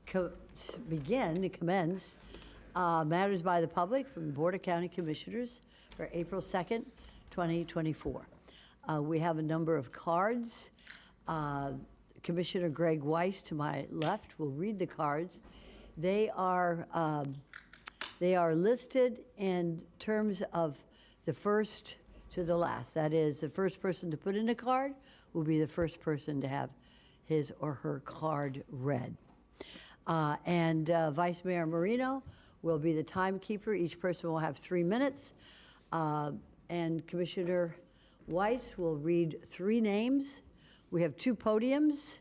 commence matters by the public from the Board of County Commissioners for April 2nd, 2024. We have a number of cards. Commissioner Greg Weiss to my left will read the cards. They are listed in terms of the first to the last. That is, the first person to put in a card will be the first person to have his or her card read. Vice Mayor Marino will be the timekeeper. Each person will have 3 minutes. And Commissioner Weiss will read 3 names. We have 2 podiums,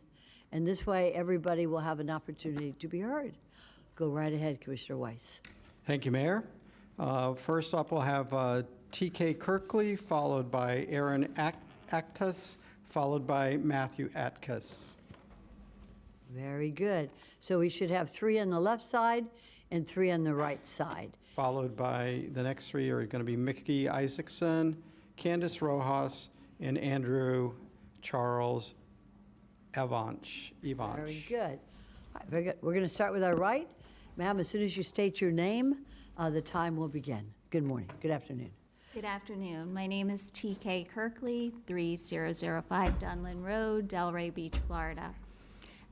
and this way everybody will have an opportunity to be heard. Go right ahead, Commissioner Weiss. Thank you, Mayor. First up, we'll have T.K. Kirkley, followed by Aaron Actus, followed by Matthew Atkus. Very good. So we should have 3 on the left side and 3 on the right side. Followed by the next 3 are going to be Mickey Isaacson, Candace Rojas, and Andrew Charles Evanch. Very good. All right, very good. We're going to start with our right. Ma'am, as soon as you state your name, the time will begin. Good morning. Good afternoon. Good afternoon. My name is T.K. Kirkley, 3005 Dunlin Road, Delray Beach, Florida.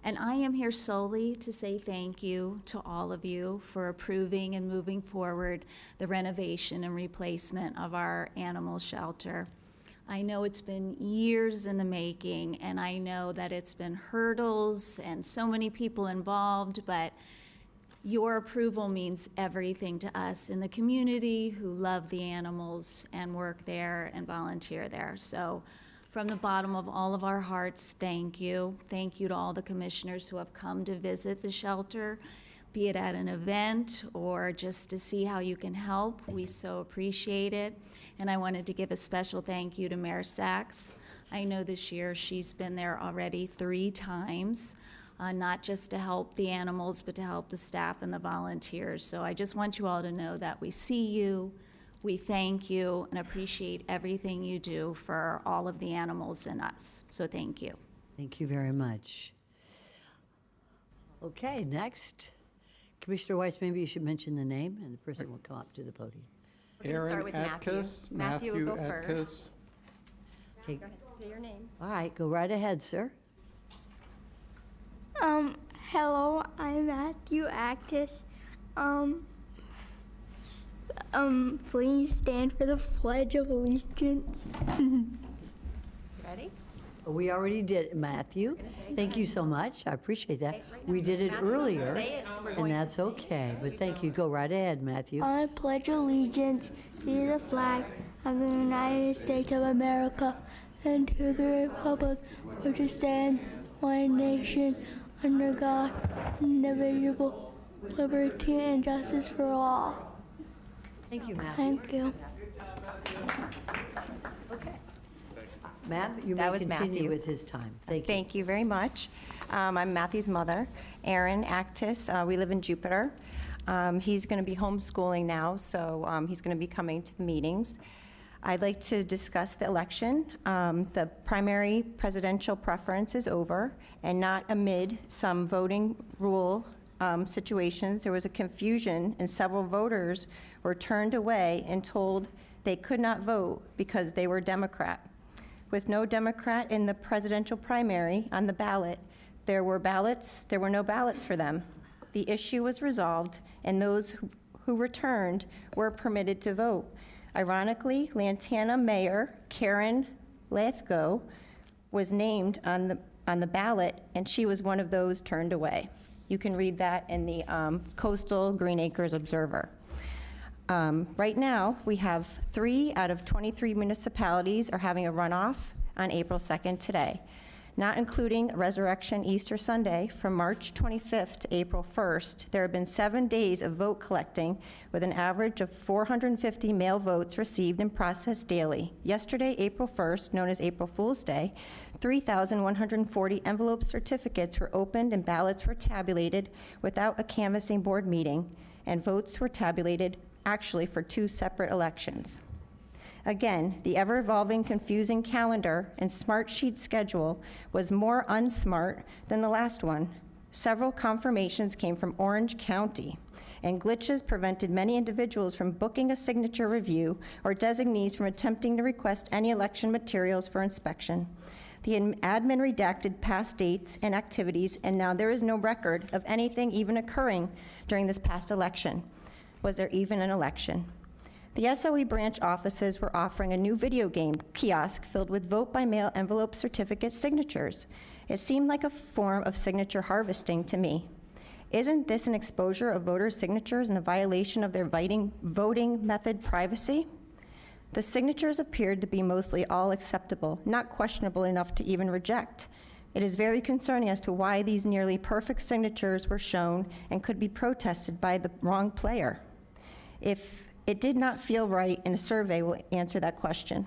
And I am here solely to say thank you to all of you for approving and moving forward the renovation and replacement of our animal shelter. I know it's been years in the making, and I know that it's been hurdles and so many people involved, but your approval means everything to us in the community who love the animals and work there and volunteer there. So from the bottom of all of our hearts, thank you. Thank you to all the commissioners who have come to visit the shelter, be it at an event or just to see how you can help. We so appreciate it. And I wanted to give a special thank you to Mayor Sachs. I know this year she's been there already 3 times. Not just to help the animals, but to help the staff and the volunteers. So I just want you all to know that we see you, we thank you, and appreciate everything you do for all of the animals and us. So thank you. Thank you very much. Okay, next. Commissioner Weiss, maybe you should mention the name, and the person will come up to the podium. Aaron Atkus. Matthew will go first. Okay. Go ahead, say your name. All right, go right ahead, sir. Hello, I'm Matthew Actus. Please stand for the Pledge of Allegiance. Ready? We already did it, Matthew. Thank you so much. I appreciate that. We did it earlier, and that's okay. But thank you. Go right ahead, Matthew. I pledge allegiance to the flag of the United States of America and to the republic which stands one nation under God, indivisible, liberty and justice for all. Thank you, Matthew. Thank you. Okay. Ma'am, you That may was continue Matthew. with his time. Thank you. Thank you very much. I'm Matthew's mother, Aaron Actus. We live in Jupiter. He's going to be homeschooling now, so he's going to be coming to the meetings. I'd like to discuss the election. The primary presidential preference is over, and not amid some voting rule situations. There was a confusion, and several voters were turned away and told they could not vote because they were Democrat. With no Democrat in the presidential primary on the ballot, there were no ballots for them. The issue was resolved, and those who returned were permitted to vote. Ironically, Lantana Mayor Karen Lathgo was named on the ballot, and she was one of those turned away. You can read that in the Coastal Green Acres Observer. Right now, we have 3 out of 23 municipalities are having a runoff on April 2nd today, not including Resurrection Easter Sunday from March 25th to April 1st. There have been 7 days of vote collecting with an average of 450 mail votes received and processed daily. Yesterday, April 1st, known as April Fool's Day, 3,140 envelope certificates were opened and ballots were tabulated without a canvassing board meeting, and votes were tabulated actually for 2 separate elections. Again, the ever-evolving, confusing calendar and smart sheet schedule was more unsmart than the last one. Several confirmations came from Orange County, and glitches prevented many individuals from booking a signature review or designees from attempting to request any election materials for inspection. The admin redacted past dates and activities, and now there is no record of anything even occurring during this past election. Was there even an election? The SOE branch offices were offering a new video game kiosk filled with vote-by-mail envelope certificate signatures. It seemed like a form of signature harvesting to me. Isn't this an exposure of voters' signatures and a violation of their voting method privacy? The signatures appeared to be mostly all acceptable, not questionable enough to even reject. It is very concerning as to why these nearly perfect signatures were shown and could be protested by the wrong player. If it did not feel right, and a survey will answer that question.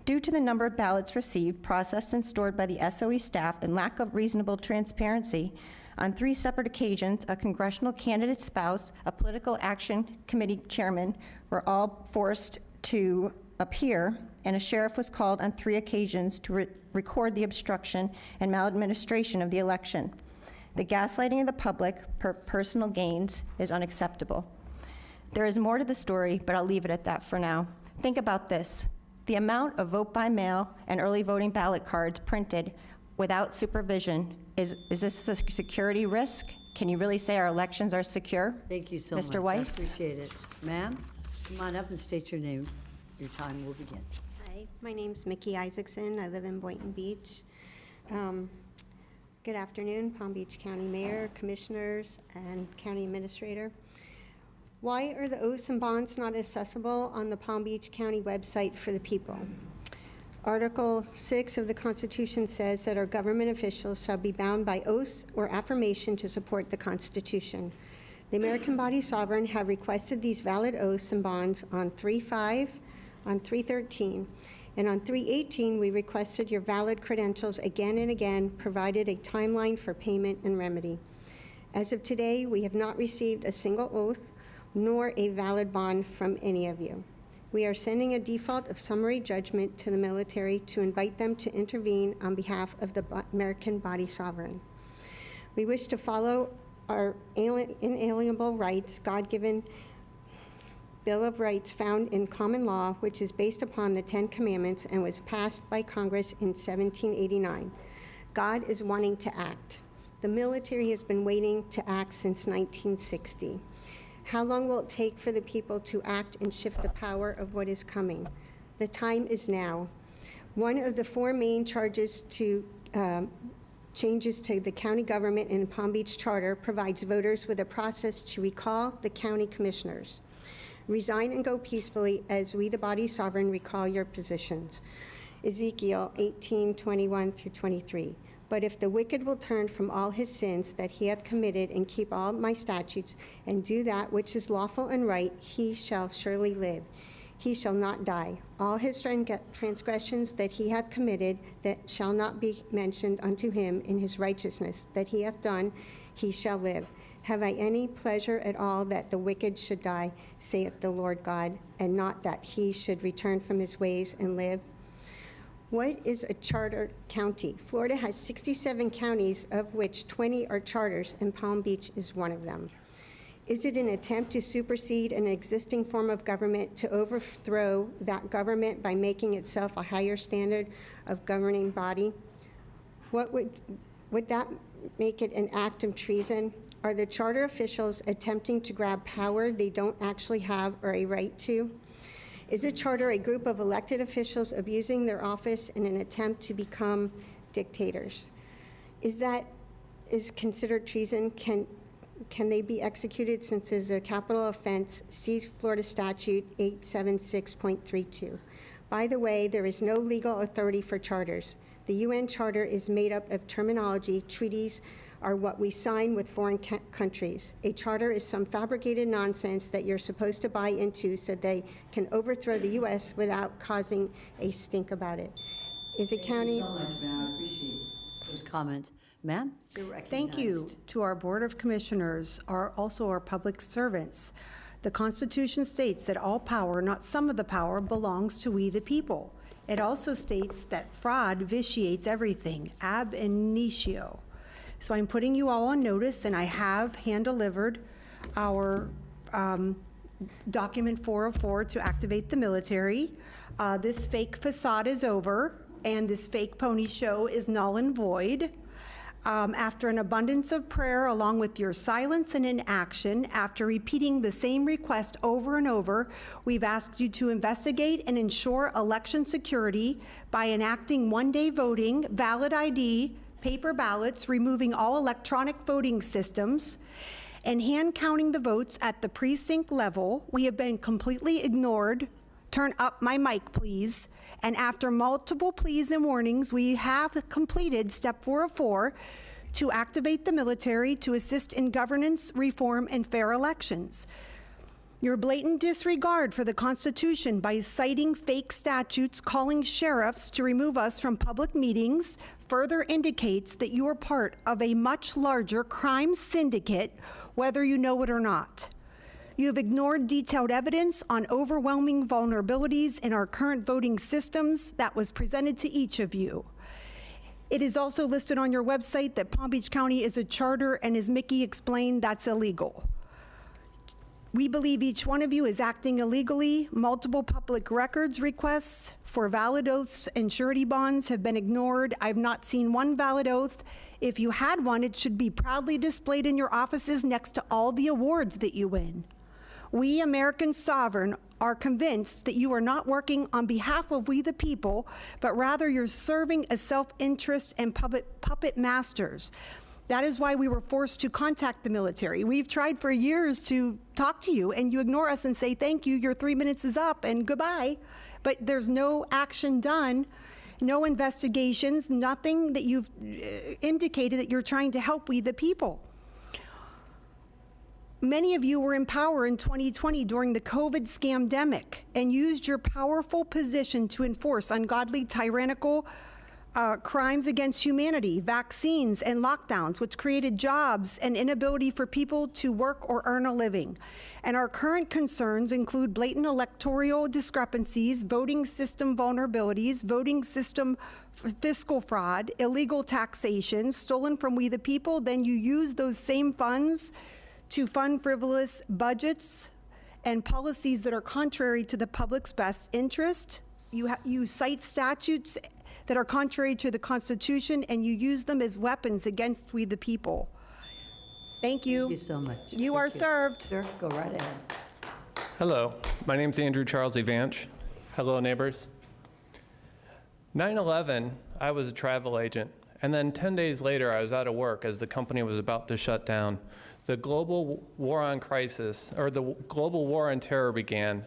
Due to the number of ballots received, processed, and stored by the SOE staff and lack of reasonable transparency, on 3 separate occasions, a congressional candidate's spouse, a political action committee chairman were all forced to appear, and a sheriff was called on 3 occasions to record the obstruction and maladministration of the election. The gaslighting of the public for personal gains is unacceptable. There is more to the story, but I'll leave it at that for now. Think about this. The amount of vote-by-mail and early voting ballot cards printed without supervision, is this a security risk? Can you really say our elections are secure? Thank you so much. Mr. Weiss? I appreciate it. Ma'am, come on up and state your name. Your time will begin. Hi, my name's Mickey Isaacson. I live in Boynton Beach. Good afternoon, Palm Beach County Mayor, Commissioners, and County Administrator. Why are the oaths and bonds not accessible on the Palm Beach County website for the people? Article 6 of the Constitution says that our government officials shall be bound by oaths or affirmation to support the Constitution. The American body sovereign have requested these valid oaths and bonds on 3/5, on 3/13, and on 3/18 we requested your valid credentials again and again, provided a timeline for payment and remedy. As of today, we have not received a single oath nor a valid bond from any of you. We are sending a default of summary judgment to the military to invite them to intervene on behalf of the American body sovereign. We wish to follow our inalienable rights, God-given Bill of Rights found in common law, which is based upon the 10 Commandments and was passed by Congress in 1789. God is wanting to act. The military has been waiting to act since 1960. How long will it take for the people to act and shift the power of what is coming? The time is now. One of the 4 main charges to changes to the county government in the Palm Beach Charter provides voters with a process to recall the county commissioners. Resign and go peacefully as we, the body sovereign, recall your positions. Ezekiel 18:21-23. But if the wicked will turn from all his sins that he hath committed and keep all my statutes and do that which is lawful and right, he shall surely live. He shall not die. All his transgressions that he hath committed that shall not be mentioned unto him in his righteousness that he hath done, he shall live. Have I any pleasure at all that the wicked should die, saith the Lord God, and not that he should return from his ways and live? What is a charter county? Florida has 67 counties, of which 20 are charters, and Palm Beach is one of them. Is it an attempt to supersede an existing form of government to overthrow that government by making itself a higher standard of governing body? What would that make it an act of treason? Are the charter officials attempting to grab power they don't actually have or a right to? Is a charter a group of elected officials abusing their office in an attempt to become dictators? Is considered treason? Can they be executed since it is a capital offense? See Florida Statute 876.32. By the way, there is no legal authority for charters. The UN Charter is made up of terminology. Treaties are what we sign with foreign countries. A charter is some fabricated nonsense that you're supposed to buy into so they can overthrow the U.S. without causing a stink about it. Is a county... Thank you so much, ma'am. I appreciate those comments. Ma'am, you're recognized. Thank you to our Board of Commissioners, also our public servants. The Constitution states that all power, not some of the power, belongs to we the people. It also states that fraud vitiates everything, ab initio. So I'm putting you all on notice, and I have hand-delivered our document 404 to activate the military. This fake facade is over, and this fake pony show is null and void. After an abundance of prayer, along with your silence and inaction, after repeating the same request over and over, we've asked you to investigate and ensure election security by enacting one-day voting, valid ID, paper ballots, removing all electronic voting systems, and hand counting the votes at the precinct level. We have been completely ignored. Turn up my mic, please. And after multiple pleas and warnings, we have completed step 404 to activate the military to assist in governance, reform, and fair elections. Your blatant disregard for the Constitution by citing fake statutes calling sheriffs to remove us from public meetings further indicates that you are part of a much larger crime syndicate, whether you know it or not. You have ignored detailed evidence on overwhelming vulnerabilities in our current voting systems that was presented to each of you. It is also listed on your website that Palm Beach County is a charter, and as Mickey explained, that's illegal. We believe each one of you is acting illegally. Multiple public records requests for valid oaths and surety bonds have been ignored. I've not seen one valid oath. If you had one, it should be proudly displayed in your offices next to all the awards that you win. We, American Sovereign, are convinced that you are not working on behalf of we the people, but rather you're serving as self-interest and puppet masters. That is why we were forced to contact the military. We've tried for years to talk to you, and you ignore us and say, thank you, your 3 minutes is up, and goodbye. But there's no action done, no investigations, nothing that you've indicated that you're trying to help we the people. Many of you were in power in 2020 during the COVID scamdemic and used your powerful position to enforce ungodly, tyrannical crimes against humanity, vaccines, and lockdowns, which created jobs and inability for people to work or earn a living. And our current concerns include blatant electoral discrepancies, voting system vulnerabilities, voting system fiscal fraud, illegal taxation, stolen from we the people. Then you use those same funds to fund frivolous budgets and policies that are contrary to the public's best interest. You cite statutes that are contrary to the Constitution, and you use them as weapons against we the people. Thank you. Thank you so much. You are served. Sir, go right ahead. Hello, my name's Andrew Charles Evanch. Hello, neighbors. 9/11, I was a travel agent, and then 10 days later, I was out of work as the company was about to shut down. The global war on crisis, or the global war on terror began,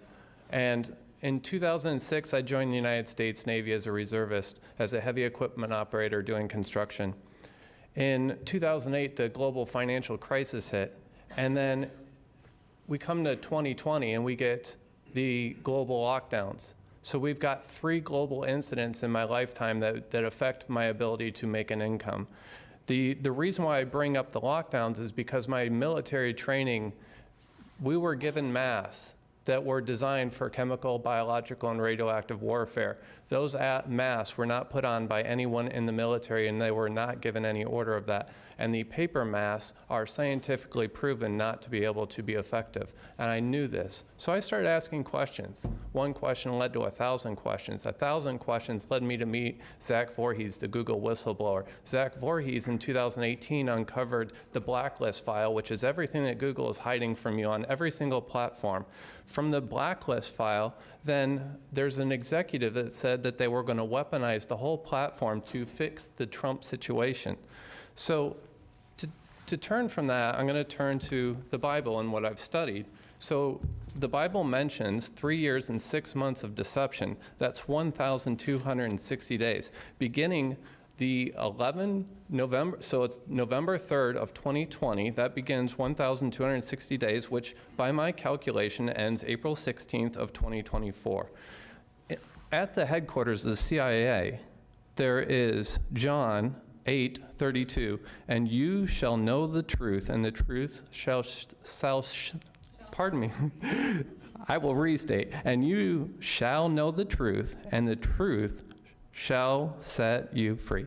and in 2006, I joined the United States Navy as a reservist, as a heavy equipment operator doing construction. In 2008, the global financial crisis hit, and then we come to 2020 and we get the global lockdowns. So we've got 3 global incidents in my lifetime that affect my ability to make an income. The reason why I bring up the lockdowns is because my military training, we were given masks that were designed for chemical, biological, and radioactive warfare. Those masks were not put on by anyone in the military, and they were not given any order of that. And the paper masks are scientifically proven not to be able to be effective. And I knew this. So I started asking questions. One question led to 1,000 questions. 1,000 questions led me to meet Zach Voorhees, the Google whistleblower. Zach Voorhees in 2018 uncovered the blacklist file, which is everything that Google is hiding from you on every single platform. From the blacklist file, then there's an executive that said that they were going to weaponize the whole platform to fix the Trump situation. So to turn from that, I'm going to turn to the Bible and what I've studied. So the Bible mentions 3 years and 6 months of deception. That's 1,260 days. Beginning the 11 November, so it's November 3rd of 2020, that begins 1,260 days, which by my calculation ends April 16th of 2024. At the headquarters of the CIA, there is John 8:32, and you shall know the truth, and the truth pardon me, I will restate, and you shall know the truth, and the truth shall set you free.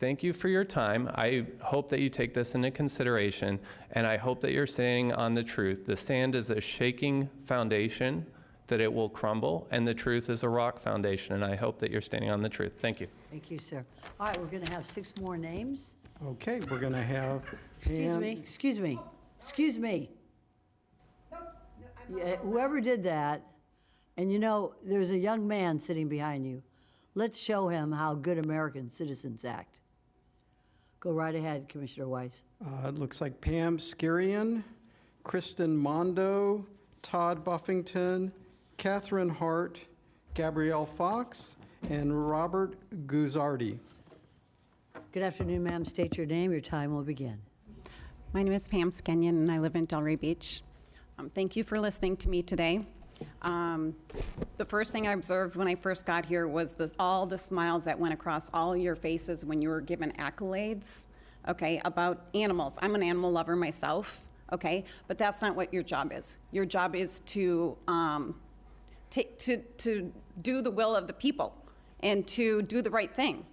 thank you for your time. I hope that you take this into consideration, and I hope that you're standing on the truth. The sand is a shaking foundation, that it will crumble, and the truth is a rock foundation, and I hope that you're standing on the truth. Thank you. Thank you, sir. All right, we're going to have 6 more names. Okay, we're going to have Pam. Excuse me. Yeah, whoever did that, and you know, there's a young man sitting behind you. Let's show him how good American citizens act. Go right ahead, Commissioner Weiss. It looks like Pam Skirian, Kristen Mondo, Todd Buffington, Catherine Hart, Gabrielle Fox, and Robert Guzzardi. Good afternoon, ma'am. State your name. Your time will begin. My name is Pam Skenyon, and I live in Delray Beach. Thank you for listening to me today. The first thing I observed when I first got here was all the smiles that went across all your faces when you were given accolades, okay, about animals. I'm an animal lover myself, okay, but that's not what your job is. Your job is to do the will of the people and to do the right thing.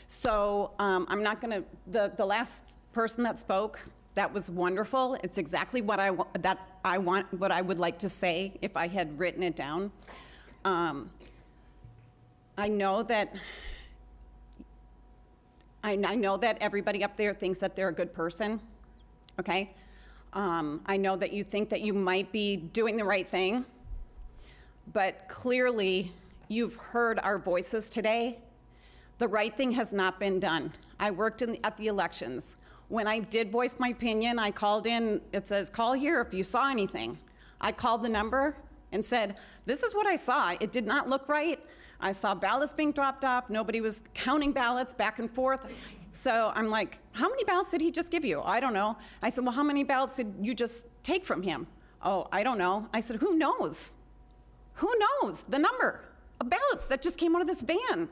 So I'm not going to, the last person that spoke, that was wonderful. It's exactly what I want, what I would like to say if I had written it down. I know that everybody up there thinks that they're a good person, okay? I know that you think that you might be doing the right thing, but clearly you've heard our voices today. The right thing has not been done. I worked at the elections. When I did voice my opinion, I called in, it says, call here if you saw anything. I called the number and said, this is what I saw. It did not look right. I saw ballots being dropped off. Nobody was counting ballots back and forth. So I'm like, how many ballots did he just give you? I don't know. I said, well, how many ballots did you just take from him? Oh, I don't know. I said, who knows? Who knows the number of ballots that just came out of this van?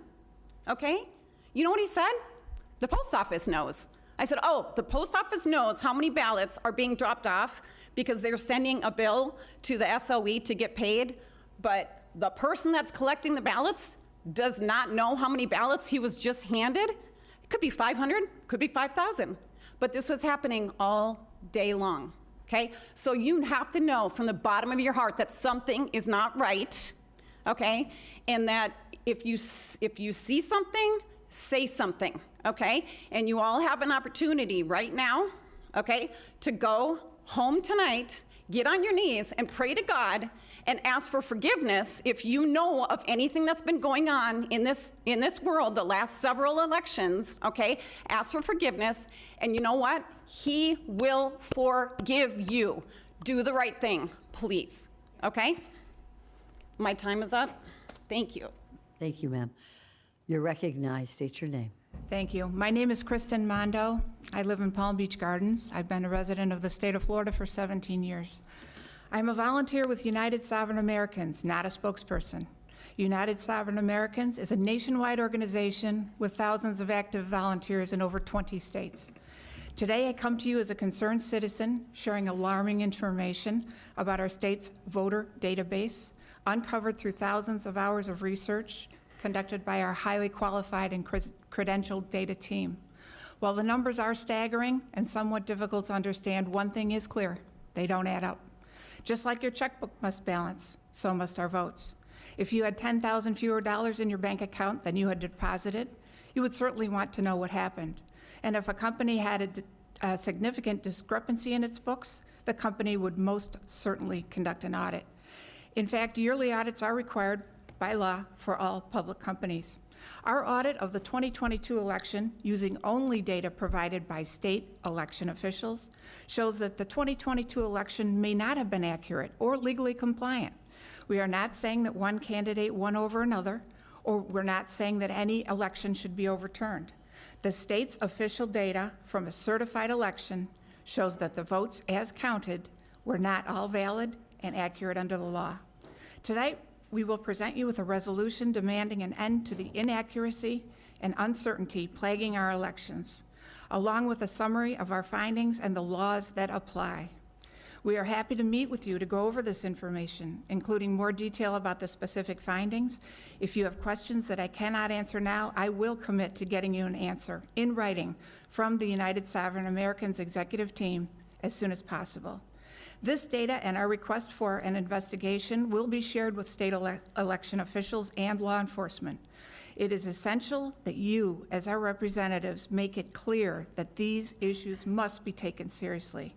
Okay? You know what he said? The post office knows. I said, oh, the post office knows how many ballots are being dropped off because they're sending a bill to the SOE to get paid, but the person that's collecting the ballots does not know how many ballots he was just handed. It could be 500, could be 5,000, but this was happening all day long, okay? So you have to know from the bottom of your heart that something is not right, okay? And that if you see something, say something, okay? And you all have an opportunity right now, okay, to go home tonight, get on your knees and pray to God and ask for forgiveness if you know of anything that's been going on in this world the last several elections, okay? Ask for forgiveness, and you know what? He will forgive you. Do the right thing, please, okay? My time is up. Thank you. Thank you, ma'am. You're recognized. State your name. Thank you. My name is Kristen Mondo. I live in Palm Beach Gardens. I've been a resident of the state of Florida for 17 years. I'm a volunteer with United Sovereign Americans, not a spokesperson. United Sovereign Americans is a nationwide organization with thousands of active volunteers in over 20 states. Today, I come to you as a concerned citizen sharing alarming information about our state's voter database, uncovered through thousands of hours of research conducted by our highly qualified and credentialed data team. While the numbers are staggering and somewhat difficult to understand, one thing is clear: they don't add up. Just like your checkbook must balance, so must our votes. If you had 10,000 fewer dollars in your bank account than you had deposited, you would certainly want to know what happened. And if a company had a significant discrepancy in its books, the company would most certainly conduct an audit. In fact, yearly audits are required by law for all public companies. Our audit of the 2022 election, using only data provided by state election officials, shows that the 2022 election may not have been accurate or legally compliant. We are not saying that one candidate won over another, or we're not saying that any election should be overturned. The state's official data from a certified election shows that the votes as counted were not all valid and accurate under the law. Tonight, we will present you with a resolution demanding an end to the inaccuracy and uncertainty plaguing our elections, along with a summary of our findings and the laws that apply. We are happy to meet with you to go over this information, including more detail about the specific findings. If you have questions that I cannot answer now, I will commit to getting you an answer in writing from the United Sovereign Americans executive team as soon as possible. This data and our request for an investigation will be shared with state election officials and law enforcement. It is essential that you, as our representatives, make it clear that these issues must be taken seriously.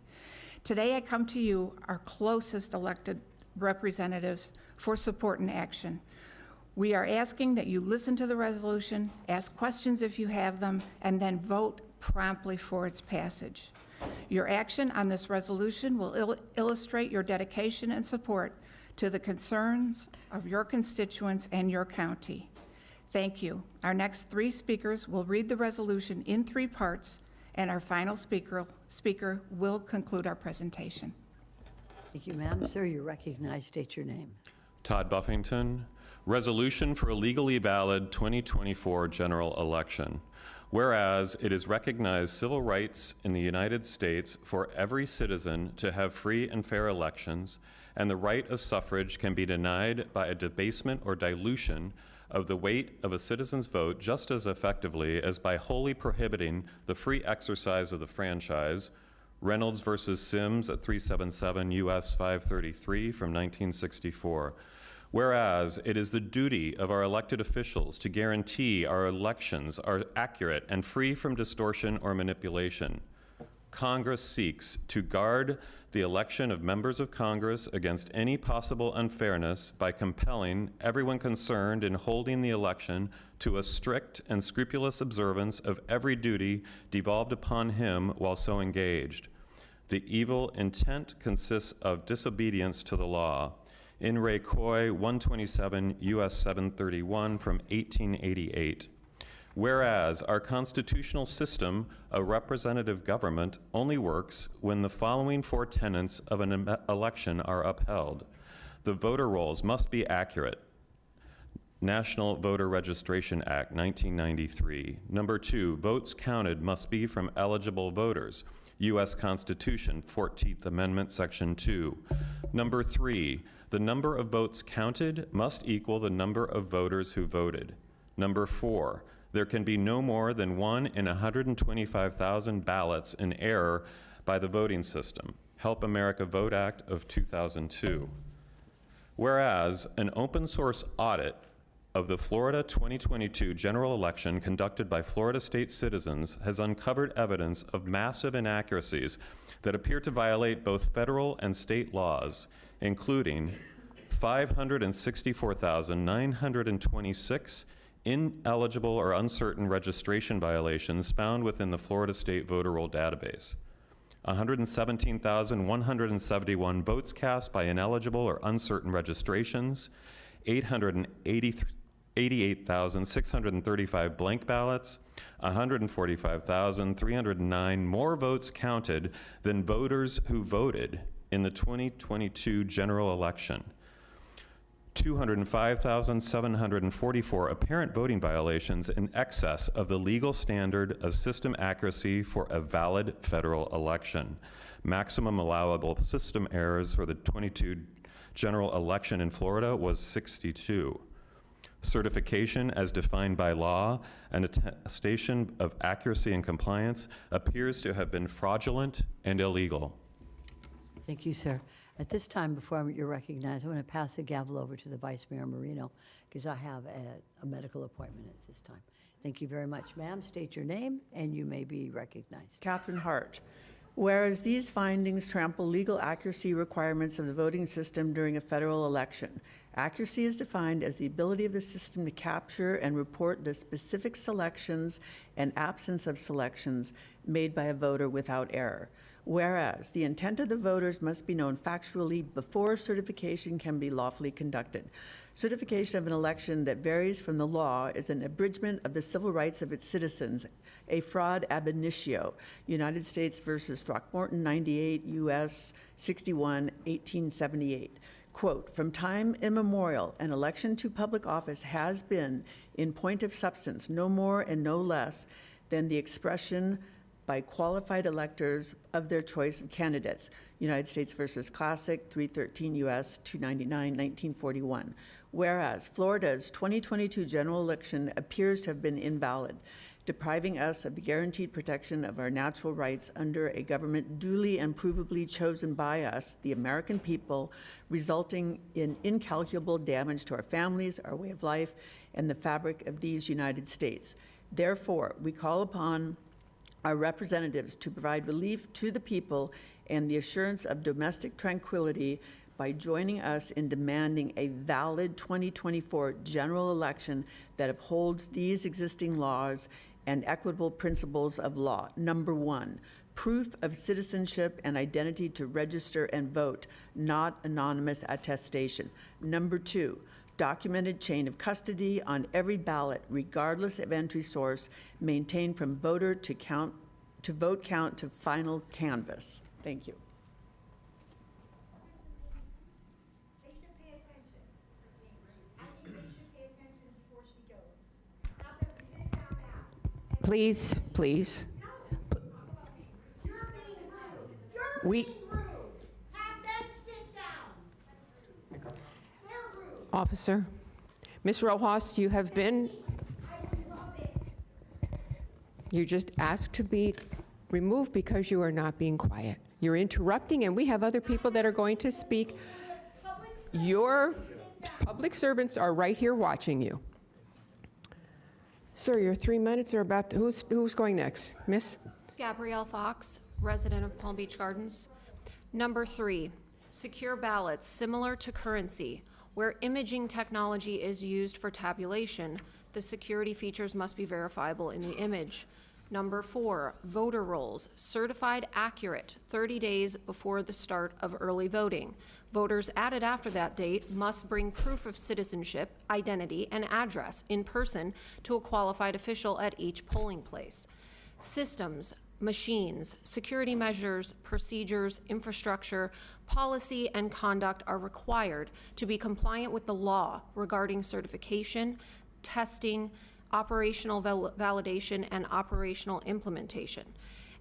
Today, I come to you, our closest elected representatives, for support and action. We are asking that you listen to the resolution, ask questions if you have them, and then vote promptly for its passage. Your action on this resolution will illustrate your dedication and support to the concerns of your constituents and your county. Thank you. Our next three speakers will read the resolution in 3 parts, and our final speaker will conclude our presentation. Thank you, ma'am. Sir, you're recognized. State your name. Todd Buffington, resolution for a legally valid 2024 general election. Whereas it is recognized civil rights in the United States for every citizen to have free and fair elections, and the right of suffrage can be denied by a debasement or dilution of the weight of a citizen's vote just as effectively as by wholly prohibiting the free exercise of the franchise, Reynolds versus Sims at 377 U.S. 533 from 1964. Whereas it is the duty of our elected officials to guarantee our elections are accurate and free from distortion or manipulation. Congress seeks to guard the election of members of Congress against any possible unfairness by compelling everyone concerned in holding the election to a strict and scrupulous observance of every duty devolved upon him while so engaged. The evil intent consists of disobedience to the law. In Re Coy 127 U.S. 731 from 1888. Whereas our constitutional system of representative government only works when the following 4 tenets of an election are upheld. The voter rolls must be accurate. National Voter Registration Act, 1993. Number 2, votes counted must be from eligible voters. U.S. Constitution, 14th Amendment, Section 2. Number 3, the number of votes counted must equal the number of voters who voted. Number 4, there can be no more than 1 in 125,000 ballots in error by the voting system. Help America Vote Act of 2002. Whereas an open source audit of the Florida 2022 general election conducted by Florida state citizens has uncovered evidence of massive inaccuracies that appear to violate both federal and state laws, including 564,926 ineligible or uncertain registration violations found within the Florida State Voter Roll database, 117,171 votes cast by ineligible or uncertain registrations, 888,635 blank ballots, 145,309 more votes counted than voters who voted in the 2022 general election. 205,744 apparent voting violations in excess of the legal standard of system accuracy for a valid federal election. Maximum allowable system errors for the 22 general election in Florida was 62. Certification as defined by law and attestation of accuracy and compliance appears to have been fraudulent and illegal. Thank you, sir. At this time, before you're recognized, I want to pass the gavel over to the Vice Mayor Marino because I have a medical appointment at this time. Thank you very much, ma'am. State your name and you may be recognized. Catherine Hart. Whereas these findings trample legal accuracy requirements of the voting system during a federal election. Accuracy is defined as the ability of the system to capture and report the specific selections and absence of selections made by a voter without error. Whereas the intent of the voters must be known factually before certification can be lawfully conducted. Certification of an election that varies from the law is an abridgment of the civil rights of its citizens, a fraud ab initio, United States versus Throckmorton 98 U.S. 61, 1878. Quote, from time immemorial, an election to public office has been, in point of substance, no more and no less than the expression by qualified electors of their choice of candidates. United States versus Classic, 313 U.S. 299, 1941. Whereas Florida's 2022 general election appears to have been invalid, depriving us of the guaranteed protection of our natural rights under a government duly and provably chosen by us, the American people, resulting in incalculable damage to our families, our way of life, and the fabric of these United States. Therefore, we call upon our representatives to provide relief to the people and the assurance of domestic tranquility by joining us in demanding a valid 2024 general election that upholds these existing laws and equitable principles of law. Number one, proof of citizenship and identity to register and vote, not anonymous attestation. Number two, documented chain of custody on every ballot, regardless of entry source, maintained from voter to vote count to final canvass. Thank you. They should pay attention. I think they should pay attention before she goes. Now that we sit down now. Please, please. You're being rude. You're We- being rude. Have them sit down. They're rude. Officer, Ms. Rojas, you have been, you just asked to be removed because you are not being quiet. You're interrupting, and we have other people that are going to speak. Your public servants are right here watching you. Sir, your 3 minutes are about to, who's going next? Miss? Gabrielle Fox, resident of Palm Beach Gardens. Number 3, secure ballots similar to currency. Where imaging technology is used for tabulation, the security features must be verifiable in the image. Number 4, voter rolls, certified accurate 30 days before the start of early voting. Voters added after that date must bring proof of citizenship, identity, and address in person to a qualified official at each polling place. Systems, machines, security measures, procedures, infrastructure, policy, and conduct are required to be compliant with the law regarding certification, testing, operational validation, and operational implementation.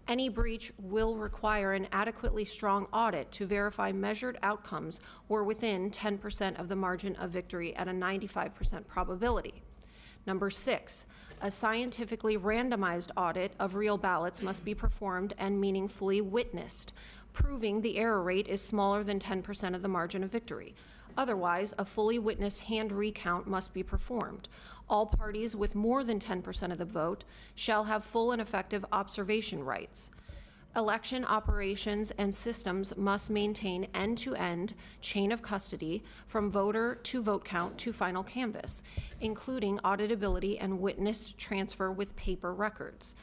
Any breach will require an adequately strong audit to verify measured outcomes were within 10% of the margin of victory at a 95% probability. Number 6, a scientifically randomized audit of real ballots must be performed and meaningfully witnessed, proving the error rate is smaller than 10% of the margin of victory. Otherwise, a fully witnessed hand recount must be performed. All parties with more than 10% of the vote shall have full and effective observation rights. Election operations and systems must maintain end-to-end chain of custody from voter to vote count to final canvass, including auditability and witnessed transfer with paper records.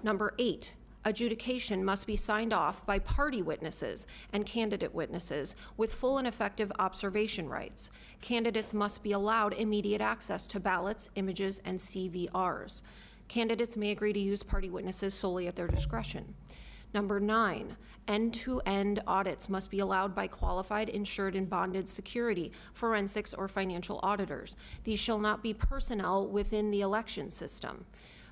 Number 8, adjudication must be signed off by party witnesses and candidate witnesses with full and effective observation rights. Candidates must be allowed immediate access to ballots, images, and CVRs. Candidates may agree to use party witnesses solely at their discretion. Number 9, end-to-end audits must be allowed by qualified, insured, and bonded security, forensics, or financial auditors. These shall not be personnel within the election system.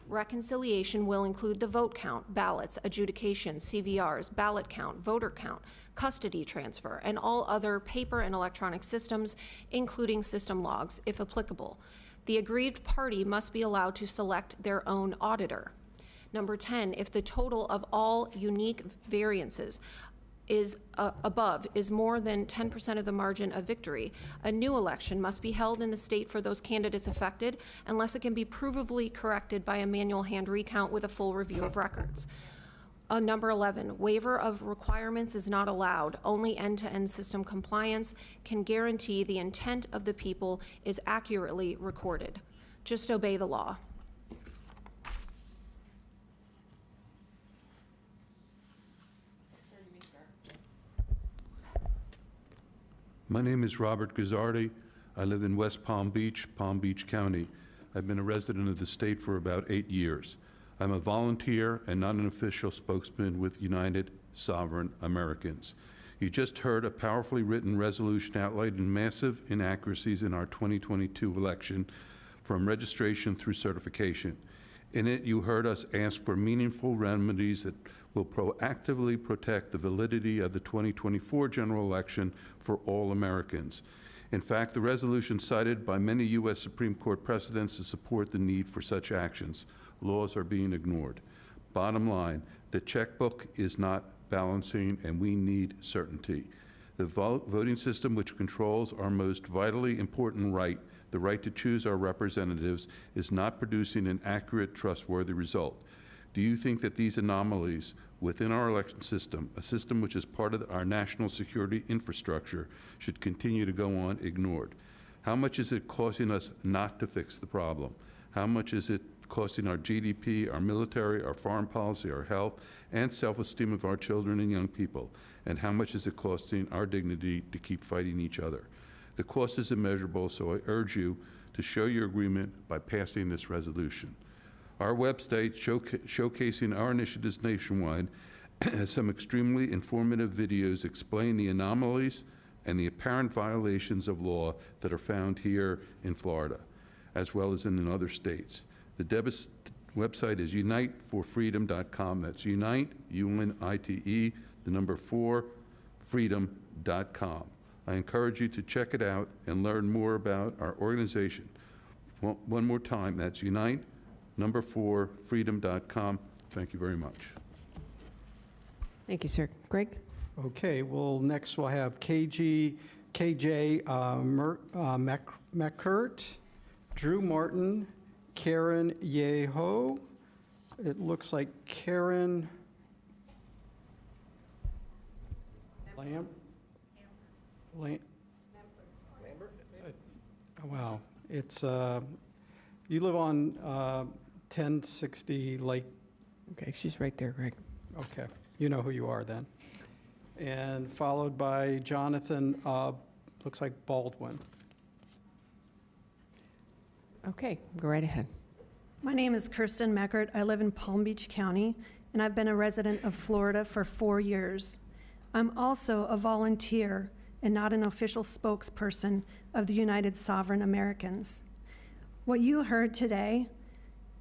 Reconciliation will include the vote count, ballots, adjudication, CVRs, ballot count, voter count, custody transfer, and all other paper and electronic systems, including system logs, if applicable. The aggrieved party must be allowed to select their own auditor. Number 10, if the total of all unique variances is above is more than 10% of the margin of victory, a new election must be held in the state for those candidates affected unless it can be provably corrected by a manual hand recount with a full review of records. Number 11, waiver of requirements is not allowed. Only end-to-end system compliance can guarantee the intent of the people is accurately recorded. Just obey the law. My name is Robert Gazzardi. I live in West Palm Beach County. I've been a resident of the state for about 8 years. I'm a volunteer and not an official spokesman with United Sovereign Americans. You just heard a powerfully written resolution outlining massive inaccuracies in our 2022 election, from registration through certification. In it, you heard us ask for meaningful remedies that will proactively protect the validity of the 2024 general election for all Americans. In fact, the resolution cited by many U.S. Supreme Court precedents to support the need for such actions. Laws are being ignored. Bottom line, the checkbook is not balancing, and we need certainty. The voting system, which controls our most vitally important right, the right to choose our representatives, is not producing an accurate, trustworthy result. Do you think that these anomalies within our election system, a system which is part of our national security infrastructure, should continue to go on ignored? How much is it costing us not to fix the problem? How much is it costing our GDP, our military, our foreign policy, our health, and self-esteem of our children and young people? And how much is it costing our dignity to keep fighting each other? The cost is immeasurable, so I urge you to show your agreement by passing this resolution. Our website, showcasing our initiatives nationwide, has some extremely informative videos explaining the anomalies and the apparent violations of law that are found here in Florida, as well as in other states. The website is uniteforfreedom.com. That's unite, U-N-I-T-E, the number 4, freedom.com. I encourage you to check it out and learn more about our organization. One more time, that's unite, number 4, freedom.com. Thank you very much. Thank you, sir. Greg? Okay, well, next we'll have KJ McCurt, Drew Martin, Karen Yeho. It looks like Karen wow, it's, you live on 1060 Lake. Okay, she's right there, Greg. Okay, you know who you are then. And followed by Jonathan, looks like Baldwin. Okay, go right ahead. My name is Kirsten Meckert. I live in Palm Beach County, and I've been a resident of Florida for 4 years. I'm also a volunteer and not an official spokesperson of the United Sovereign Americans. What you heard today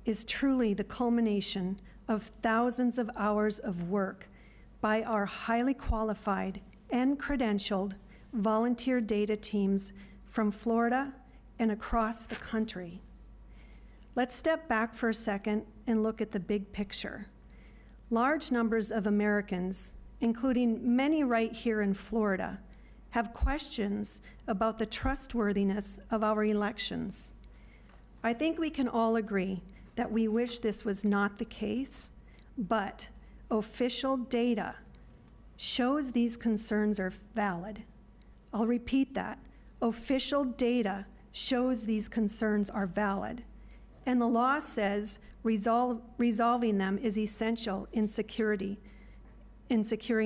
is truly the culmination of thousands of hours of work by our highly qualified and credentialed volunteer data teams from Florida and across the country. Let's step back for a second and look at the big picture. Large numbers of Americans, including many right here in Florida, have questions about the trustworthiness of our elections. I think we can all agree that we wish this was not the case, but official data shows these concerns are valid. I'll repeat that. Official data shows these concerns are valid. And the law says resolving them is essential in securing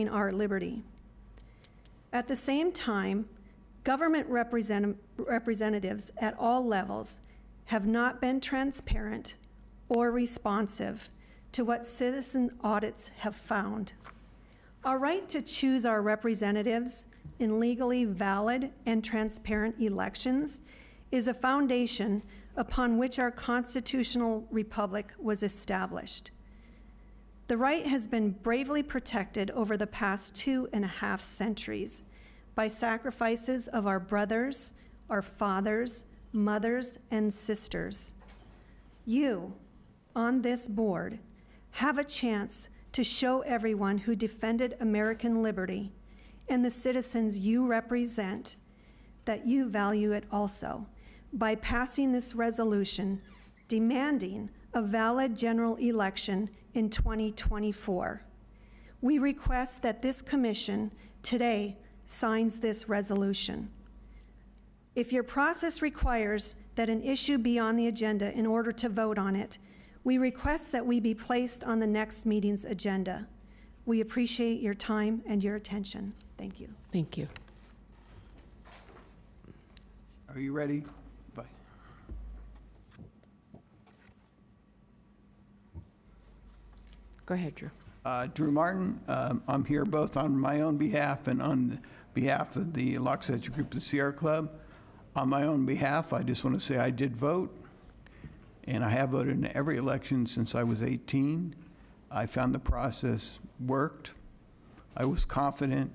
our liberty. At the same time, government representatives at all levels have not been transparent or responsive to what citizen audits have found. Our right to choose our representatives in legally valid and transparent elections is a foundation upon which our constitutional republic was established. The right has been bravely protected over the past 2.5 centuries by sacrifices of our brothers, our fathers, mothers, and sisters. You, on this board, have a chance to show everyone who defended American liberty and the citizens you represent that you value it also by passing this resolution demanding a valid general election in 2024. We request that this commission today signs this resolution. If your process requires that an issue be on the agenda in order to vote on it, we request that we be placed on the next meeting's agenda. We appreciate your time and your attention. Thank you. Thank you. Are you ready? Bye. Go ahead, Drew. Drew Martin. I'm here both on my own behalf and on behalf of the Loxedge Group, the Sierra Club. On my own behalf, I just want to say I did vote, and I have voted in every election since I was 18. I found the process worked. I was confident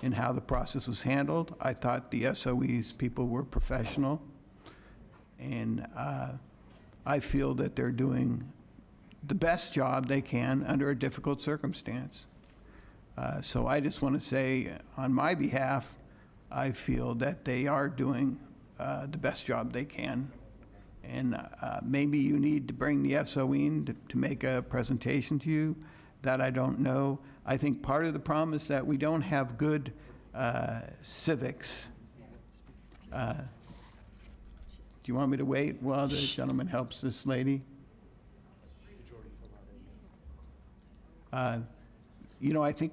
in how the process was handled. I thought the SOE's people were professional, and I feel that they're doing the best job they can under a difficult circumstance. So I just want to say, on my behalf, I feel that they are doing the best job they can. And maybe you need to bring the SOE in to make a presentation to you. That I don't know. I think part of the problem is that we don't have good civics. Do you want me to wait while the gentleman helps this lady? You know, I think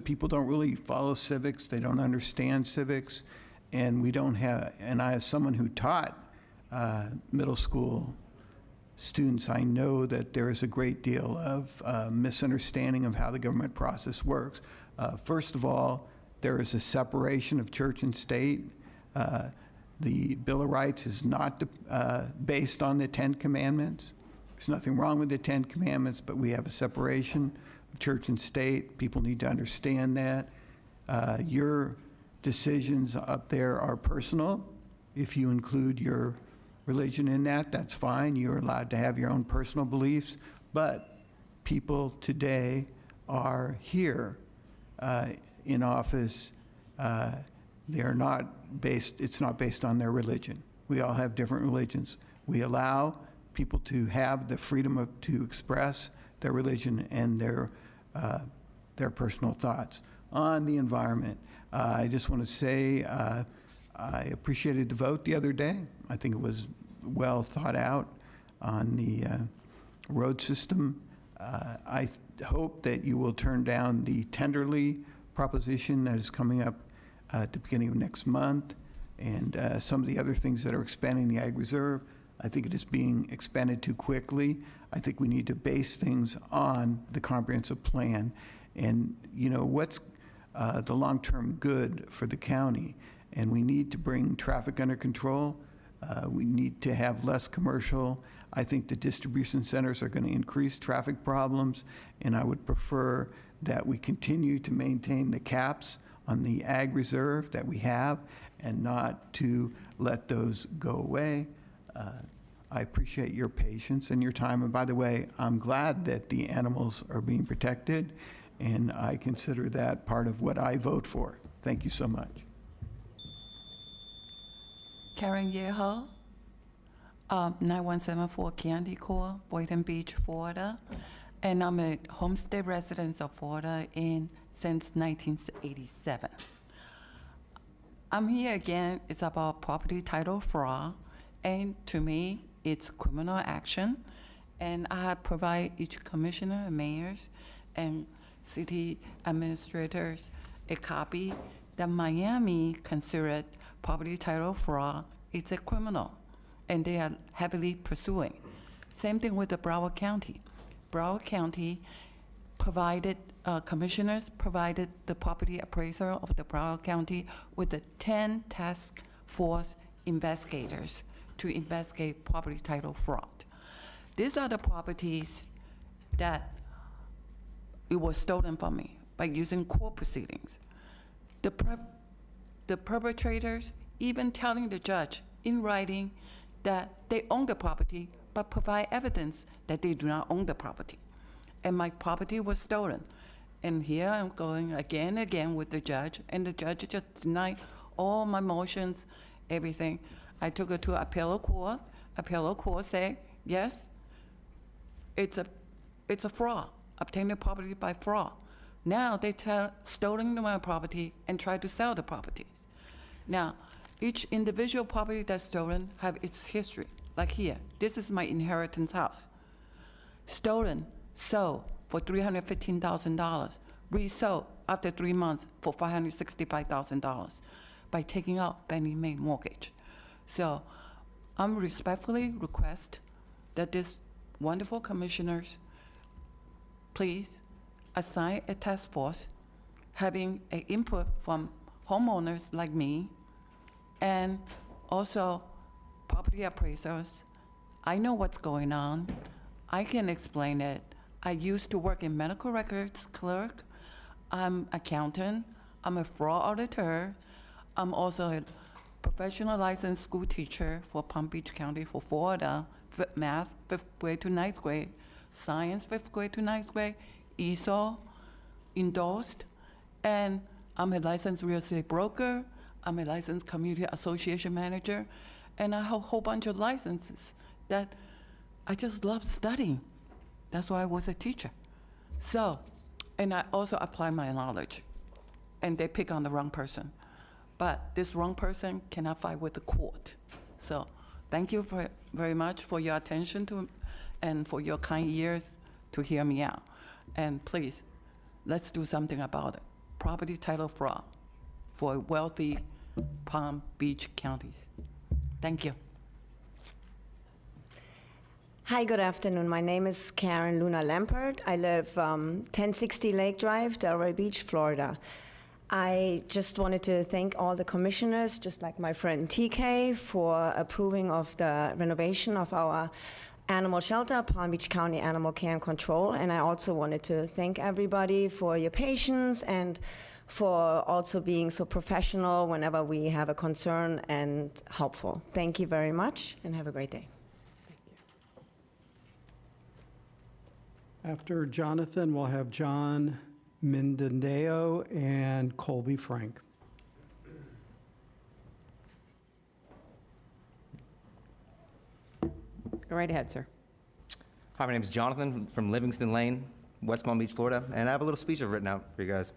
people don't really follow civics. They don't understand civics. And we don't have, and I, as someone who taught middle school students, I know that there is a great deal of misunderstanding of how the government process works. First of all, there is a separation of church and state. The Bill of Rights is not based on the 10 Commandments. There's nothing wrong with the 10 Commandments, but we have a separation of church and state. People need to understand that. Your decisions up there are personal. If you include your religion in that, that's fine. You're allowed to have your own personal beliefs. But people today are here in office. They're not based, it's not based on their religion. We all have different religions. We allow people to have the freedom to express their religion and their personal thoughts. On the environment, I just want to say I appreciated the vote the other day. I think it was well thought out on the road system. I hope that you will turn down the Tenderly proposition that is coming up at the beginning of next month, and some of the other things that are expanding the Ag Reserve. I think it is being expanded too quickly. I think we need to base things on the comprehensive plan. And, you know, what's the long-term good for the county? And we need to bring traffic under control. We need to have less commercial. I think the distribution centers are going to increase traffic problems, and I would prefer that we continue to maintain the caps on the Ag Reserve that we have and not to let those go away. I appreciate your patience and your time. And by the way, I'm glad that the animals are being protected, and I consider that part of what I vote for. Thank you so much. Karen Yeho, 9174 Candy Corps, Boynton Beach, Florida. And I'm a homestead resident of Florida since 1987. I'm here again, it's about property title fraud. And to me, it's criminal action. And I provide each commissioner, mayors, and city administrators a copy that Miami considered property title fraud is a criminal, and they are heavily pursuing. Same thing with the Broward County. Broward County provided, commissioners provided the property appraiser of the Broward County with the 10 task force investigators to investigate property title fraud. These are the properties that it was stolen from me by using court proceedings. The perpetrators even telling the judge in writing that they own the property, but provide evidence that they do not own the property. And my property was stolen. And here I'm going again and again with the judge, and the judge just denied all my motions, everything. I took it to appellate court. Appellate court said, yes, it's a fraud, obtaining property by fraud. Now they stolen my property and try to sell the properties. Now, each individual property that's stolen have its history. Like here, this is my inheritance house. Stolen, sold for $315,000, resold after 3 months for $565,000 by taking out Fannie Mae mortgage. So I'm respectfully request that this wonderful commissioners please assign a task force having an input from homeowners like me and also property appraisers. I know what's going on. I can explain it. I used to work in medical records clerk. I'm accountant. I'm a fraud auditor. I'm also a professional licensed school teacher for Palm Beach County for Florida, math, 5th grade to 9th grade, science, 5th grade to 9th grade, ESOL, endorsed, and I'm a licensed real estate broker. I'm a licensed community association manager, and I have a whole bunch of licenses that I just love studying. That's why I was a teacher. So, and I also apply my knowledge, and they pick on the wrong person. But this wrong person cannot fight with the court. So thank you very much for your attention to, and for your kind ears to hear me out. And please, let's do something about it. Property title fraud for wealthy Palm Beach counties. Thank you. Hi, good afternoon. My name is Karen Luna Lampert. I live 1060 Lake Drive, Delray Beach, Florida. I just wanted to thank all the commissioners, just like my friend TK, for approving of the renovation of our animal shelter, Palm Beach County Animal Care and Control. And I also wanted to thank everybody for your patience and for also being so professional whenever we have a concern and helpful. Thank you very much and have a great day. After Jonathan, we'll have John Mindendeo and Colby Frank. Go right ahead, sir. Hi, my name is Jonathan from Livingston Lane, West Palm Beach, Florida, and I have a little speech I've written out for you guys.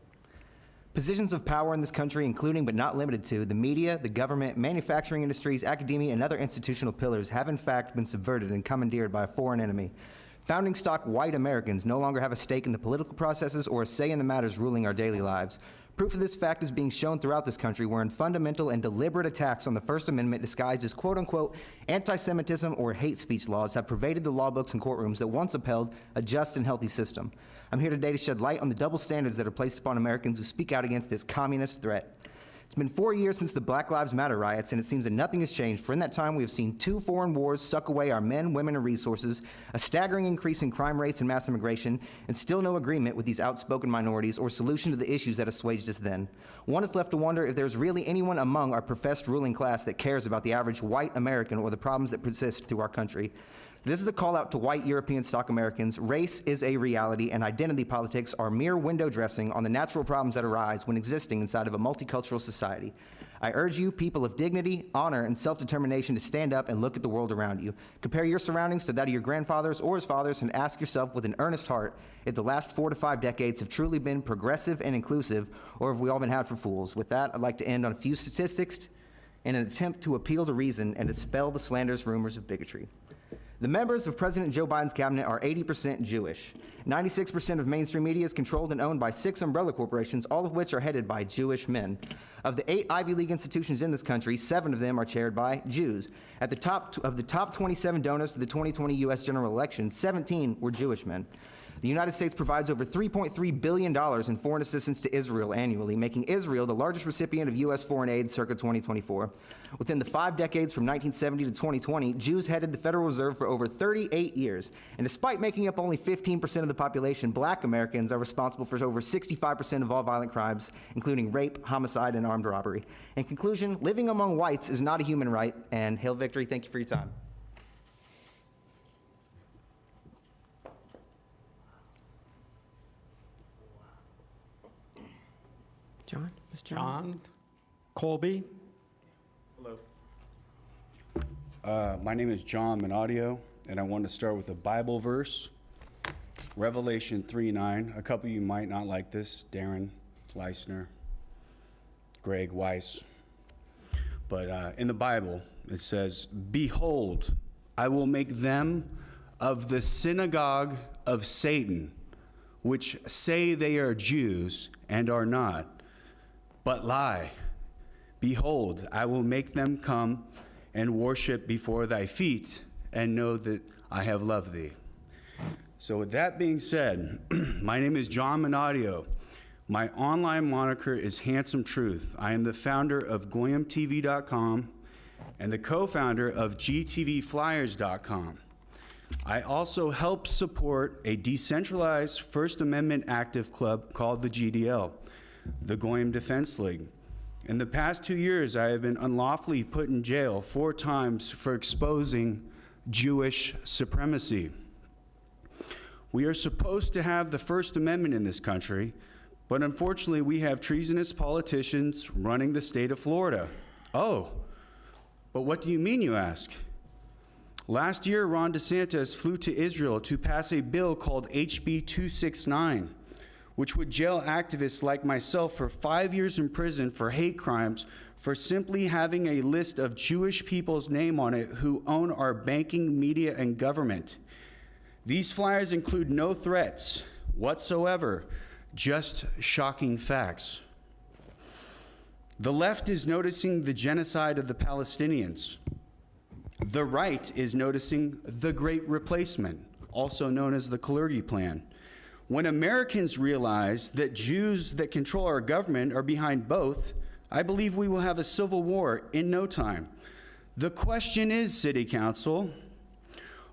Positions of power in this country, including but not limited to the media, the government, manufacturing industries, academia, and other institutional pillars, have in fact been subverted and commandeered by a foreign enemy. Founding stock white Americans no longer have a stake in the political processes or a say in the matters ruling our daily lives. Proof of this fact is being shown throughout this country, wherein fundamental and deliberate attacks on the First Amendment disguised as quote-unquote anti-Semitism or hate speech laws have pervaded the law books and courtrooms that once upheld a just and healthy system. I'm here today to shed light on the double standards that are placed upon Americans who speak out against this communist threat. It's been 4 years since the Black Lives Matter riots, and it seems that nothing has changed, for in that time we have seen 2 foreign wars suck away our men, women, and resources, a staggering increase in crime rates and mass immigration, and still no agreement with these outspoken minorities or solution to the issues that assuaged us then. One is left to wonder if there's really anyone among our professed ruling class that cares about the average white American or the problems that persist through our country. This is a call out to white European stock Americans. Race is a reality, and identity politics are mere window dressing on the natural problems that arise when existing inside of a multicultural society. I urge you, people of dignity, honor, and self-determination, to stand up and look at the world around you. Compare your surroundings to that of your grandfathers or his fathers, and ask yourself with an earnest heart if the last 4 to 5 decades have truly been progressive and inclusive, or have we all been had for fools. With that, I'd like to end on a few statistics in an attempt to appeal to reason and dispel the slanderous rumors of bigotry. The members of President Joe Biden's cabinet are 80% Jewish. 96% of mainstream media is controlled and owned by 6 umbrella corporations, all of which are headed by Jewish men. Of the 8 Ivy League institutions in this country, 7 of them are chaired by Jews. Of the top 27 donors to the 2020 U.S. general election, 17 were Jewish men. The United States provides over $3.3 billion in foreign assistance to Israel annually, making Israel the largest recipient of U.S. foreign aid circa 2024. Within the 5 decades from 1970 to 2020, Jews headed the Federal Reserve for over 38 years. And despite making up only 15% of the population, Black Americans are responsible for over 65% of all violent crimes, including rape, homicide, and armed robbery. In conclusion, living among whites is not a human right, and hail victory. Thank you for your time. John? Ms. John? Colby? Hello. My name is John Minadio, and I want to start with a Bible verse, Revelation 3:9. A couple of you might not like this, Darren Leisner, Greg Weiss. But in the Bible, it says, "Behold, I will make them of the synagogue of Satan, which say they are Jews and are not, but lie. Behold, I will make them come and worship before thy feet, and know that I have loved thee." So with that being said, my name is John Minadio. My online moniker is Handsome Truth. I am the founder of GoyamTV.com and the co-founder of GTVFlyers.com. I also help support a decentralized First Amendment active club called the GDL, the Goyim Defense League. In the past 2 years, I have been unlawfully put in jail 4 times for exposing Jewish supremacy. We are supposed to have the First Amendment in this country, but unfortunately we have treasonous politicians running the state of Florida. Oh, but what do you mean, you ask? Last year, Ron DeSantis flew to Israel to pass a bill called HB 269, which would jail activists like myself for 5 years in prison for hate crimes for simply having a list of Jewish people's name on it who own our banking, media, and government. These flyers include no threats whatsoever, just shocking facts. The left is noticing the genocide of the Palestinians. The right is noticing the Great Replacement, also known as the Kalergi Plan. When Americans realize that Jews that control our government are behind both, I believe we will have a civil war in no time. The question is, City Council,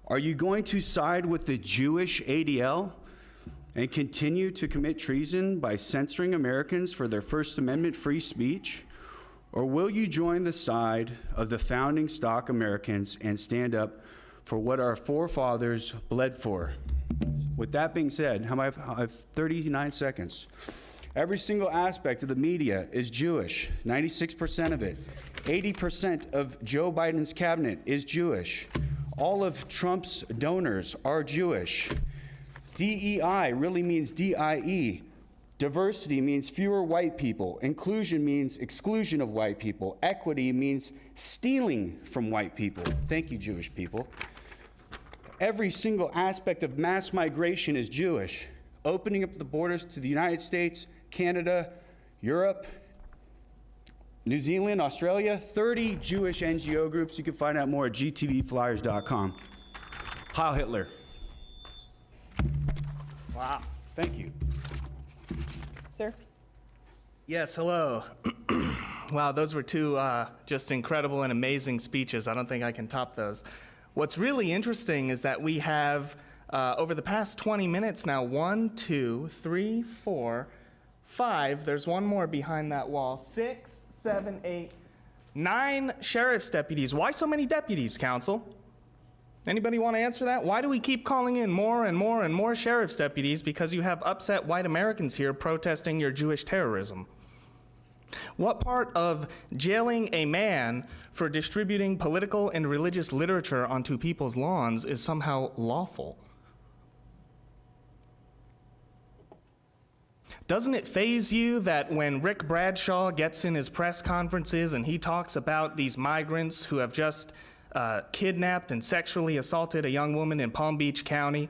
are you going to side with the Jewish ADL and continue to commit treason by censoring Americans for their First Amendment free speech? Or will you join the side of the founding stock Americans and stand up for what our forefathers bled for? With that being said, I have 39 seconds. Every single aspect of the media is Jewish, 96% of it. 80% of Joe Biden's cabinet is Jewish. All of Trump's donors are Jewish. DEI really means DIE. Diversity means fewer white people. Inclusion means exclusion of white people. Equity means stealing from white people. Thank you, Jewish people. Every single aspect of mass migration is Jewish. Opening up the borders to the United States, Canada, Europe, New Zealand, Australia, 30 Jewish NGO groups. You can find out more at gtvflyers.com. Heil Hitler. Wow. Thank you. Sir? Yes, hello. Wow, those were two just incredible and amazing speeches. I don't think I can top those. What's really interesting is that we have, over the past 20 minutes now, 1, 2, 3, 4, 5, there's one more behind that wall, 6, 7, 8, 9 sheriff's deputies. Why so many deputies, council? Anybody want to answer that? Why do we keep calling in more and more and more sheriff's deputies? Because you have upset white Americans here protesting your Jewish terrorism. What part of jailing a man for distributing political and religious literature onto people's lawns is somehow lawful? Doesn't it faze you that when Rick Bradshaw gets in his press conferences and he talks about these migrants who have just kidnapped and sexually assaulted a young woman in Palm Beach County,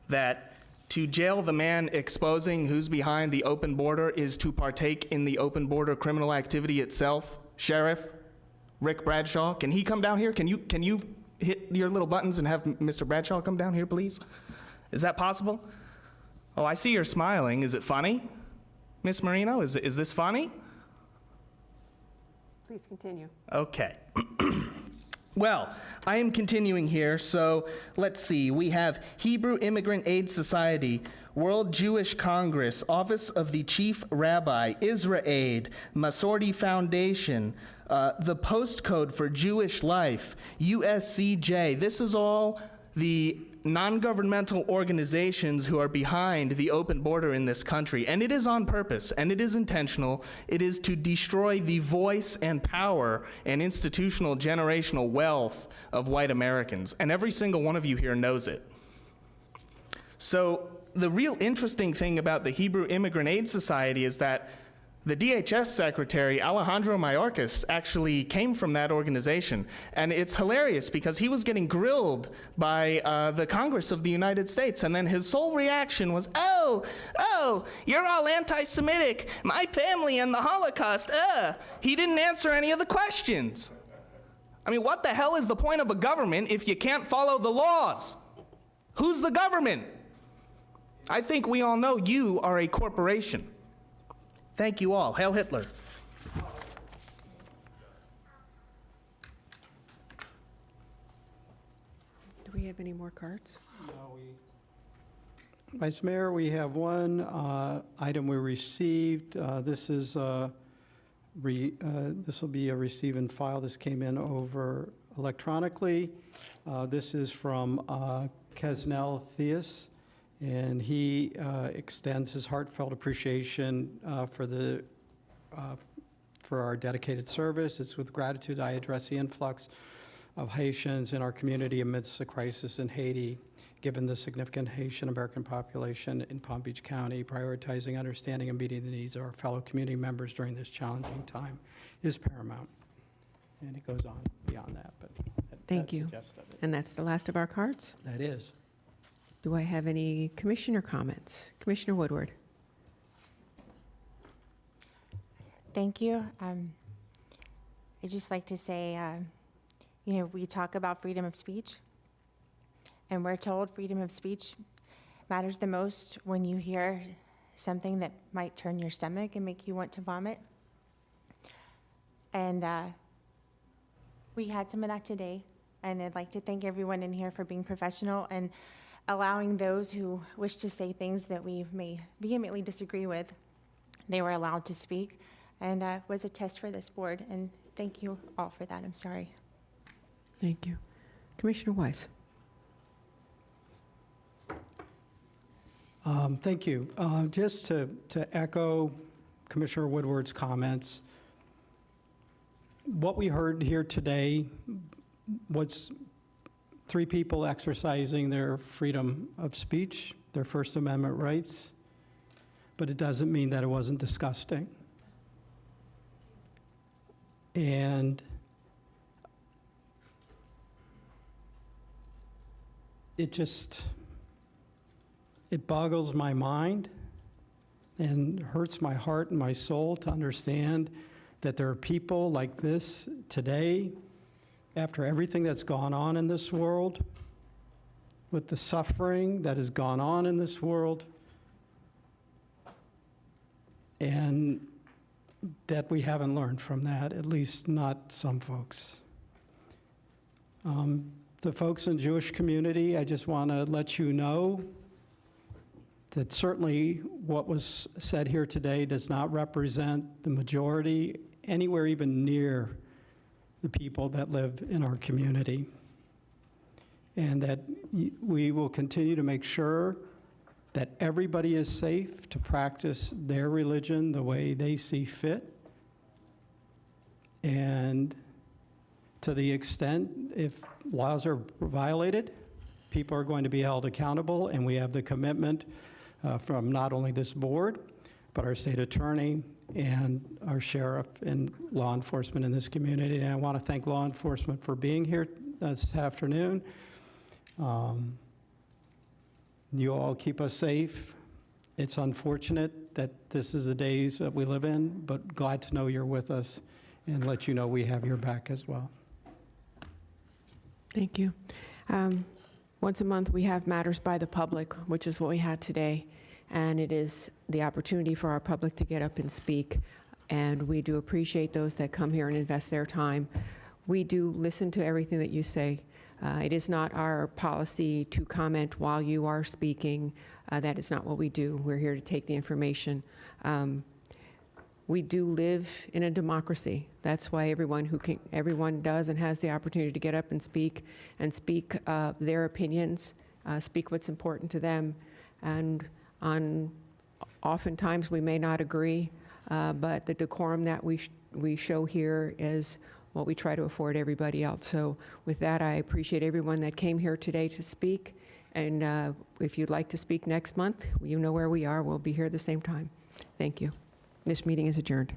that to jail the man exposing who's behind the open border is to partake in the open border criminal activity itself? Sheriff Rick Bradshaw, can he come down here? Can you hit your little buttons and have Mr. Bradshaw come down here, please? Is that possible? Oh, I see you're smiling. Is it funny? Miss Marino, is this funny? Please continue. Okay. Well, I am continuing here, so let's see. We have Hebrew Immigrant Aid Society, World Jewish Congress, Office of the Chief Rabbi, Israel Aid, Masorti Foundation, the Postcode for Jewish Life, USCJ. This is all the non-governmental organizations who are behind the open border in this country. And it is on purpose, and it is intentional. It is to destroy the voice and power and institutional generational wealth of white Americans. And every single one of you here knows it. So the real interesting thing about the Hebrew Immigrant Aid Society is that the DHS secretary, Alejandro Mayorkas, actually came from that organization. And it's hilarious because he was getting grilled by the Congress of the United States. And then his sole reaction was, oh, you're all anti-Semitic. My family and the Holocaust, He didn't answer any of the questions. I mean, what the hell is the point of a government if you can't follow the laws? Who's the government? I think we all know you are a corporation. Thank you all. Hail Hitler. we have any more cards? Vice Mayor, we have one item we received. This will be a receive and file. This came in over electronically. This is from Kesnel Theus, and he extends his heartfelt appreciation for our dedicated service. It's with gratitude I address the influx of Haitians in our community amidst the crisis in Haiti, given the significant Haitian American population in Palm Beach County. Prioritizing, understanding, and meeting the needs of our fellow community members during this challenging time is paramount. And it goes on beyond that, but Thank you. And that's the last of our cards? That is. Do I have any commissioner comments? Commissioner Woodward. Thank you. I'd just like to say, we talk about freedom of speech, and we're told freedom of speech matters the most when you hear something that might turn your stomach and make you want to vomit. And we had some of that today, and I'd like to thank everyone in here for being professional and allowing those who wish to say things that we may vehemently disagree with, they were allowed to speak, and was a test for this board, and thank you all for that. I'm sorry. Thank you. Commissioner Weiss. Thank you. Just to echo Commissioner Woodward's comments, what we heard here today was 3 people exercising their freedom of speech, their First Amendment rights, but it doesn't mean that it wasn't disgusting. And it boggles my mind and hurts my heart and my soul to understand that there are people like this today, after everything that's gone on in this world, with the suffering that has gone on in this world, and that we haven't learned from that, at least not some folks. The folks in the Jewish community, I just want to let you know that certainly what was said here today does not represent the majority anywhere even near the people that live in our community. And that we will continue to make sure that everybody is safe to practice their religion the way they see fit. And to the extent if laws are violated, people are going to be held accountable, and we have the commitment from not only this board, but our state attorney and our sheriff and law enforcement in this community. And I want to thank law enforcement for being here this afternoon. You all keep us safe. It's unfortunate that this is the days that we live in, but glad to know you're with us and let you know we have your back as well. Thank you. Once a month, we have Matters by the Public, which is what we had today, and it is the opportunity for our public to get up and speak, and we do appreciate those that come here and invest their time. We do listen to everything that you say. It is not our policy to comment while you are speaking. That is not what we do. We're here to take the information. We do live in a democracy. That's why everyone does and has the opportunity to get up and speak their opinions, speak what's important to them. And oftentimes we may not agree, but the decorum that we show here is what we try to afford everybody else. So with that, I appreciate everyone that came here today to speak. And if you'd like to speak next month, you know where we are. We'll be here at the same time. Thank you. This meeting is adjourned.